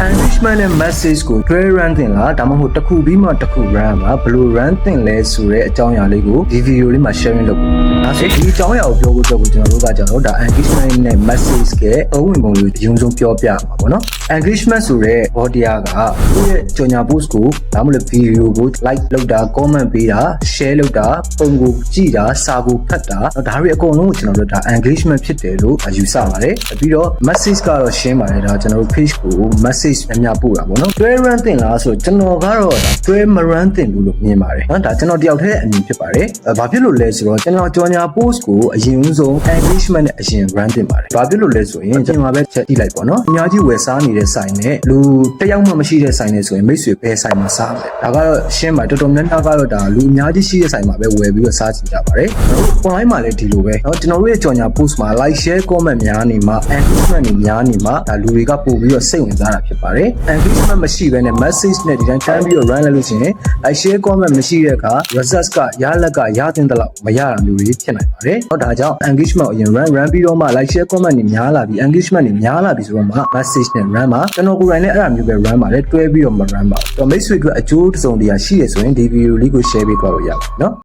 engagement နဲ့ message ကိုတွဲ run တင်လားဒါမှမဟုတ်တစ်ခုပြီးမှတစ်ခု run မှာဘယ်လို run တင်လဲဆိုတဲ့အကြောင်းအရာလေးကိုဒီ video လေးမှာ sharing လုပ်ဖို့ဒါဆိုဒီအကြောင်းအရာကိုပြောဖို့အတွက်ကိုကျွန်တော်တို့ကကြတော့ဒါ engagement နဲ့ message ရဲ့အဝင်ပုံလေးအရင်ဆုံးပြောပြမှာပေါ့နော် engagement ဆိုတဲ့ body ကသူ့ရဲ့ကြော်ညာ post ကိုဒါမှမဟုတ် video ကို like လုပ်တာ comment ပေးတာ share လုပ်တာပုံကိုကြည့်တာစာကိုဖတ်တာဒါတွေအကုန်လုံးကိုကျွန်တော်တို့ဒါ engagement ဖြစ်တယ်လို့ယူဆပါတယ်ပြီးတော့ message ကတော့ရှင်းပါတယ်ဒါကျွန်တော်တို့ page ကို message အများပို့တာပေါ့နော်တွဲ run တင်လားဆိုကျွန်တော်ကတော့တွဲမ run တင်ဘူးလို့မြင်ပါတယ်နော်ဒါကျွန်တော်တယောက်တည်းအမြင်ဖြစ်ပါတယ်ဘာဖြစ်လို့လဲဆိုတော့ကျွန်တော်ကြော်ညာ post ကိုအရင်ဆုံး engagement နဲ့အရင် run တင်ပါတယ်ဘာဖြစ်လို့လဲဆိုရင်ကျွန်တော်ပဲချက်ကြည့်လိုက်ပေါ့နော်အများကြီးဝယ်စားနေတဲ့ဆိုင်နဲ့လူတစ်ယောက်မှမရှိတဲ့ဆိုင်နဲ့ဆိုရင်မိတ်ဆွေပဲဆိုင်မှာစားမယ်ဒါကတော့ရှင်းပါတော်တော်များများကတော့ဒါလူအများကြီးရှိတဲ့ဆိုင်မှာပဲဝယ်ပြီးတော့စားကြည့်ကြပါတယ် online မှာလည်းဒီလိုပဲเนาะကျွန်တော်တို့ရဲ့ကြော်ညာ post မှာ like share comment များနေမှာ engagement တွေများနေမှာဒါလူတွေကပို့ပြီးတော့စိတ်ဝင်စားတာဖြစ်ပါတယ် engagement မရှိဘဲနဲ့ message နဲ့ဒီတိုင်းတန်းပြီးတော့ run လိုက်လို့ရှိရင် like share comment မရှိတဲ့အခါ results ကရလက်ကရတဲ့တလောက်မရတာမျိုးတွေဖြစ်နိုင်ပါတယ်เนาะဒါကြောင့် engagement အရင် run ပြီးတော့မှ like share comment တွေများလာပြီး engagement တွေများလာပြီးဆိုတော့မှ message နဲ့ run မှာကျွန်တော်ကိုယ်တိုင်လည်းအဲ့ဒါမျိုးပဲ run ပါတယ်တွဲပြီးတော့မ run ပါဘူးတော့မိတ်ဆွေတို့အကျိုးတစုံတရာရှိရဆိုရင်ဒီ video လေးကို share ပေးသွားလို့ရပါတယ်เนาะ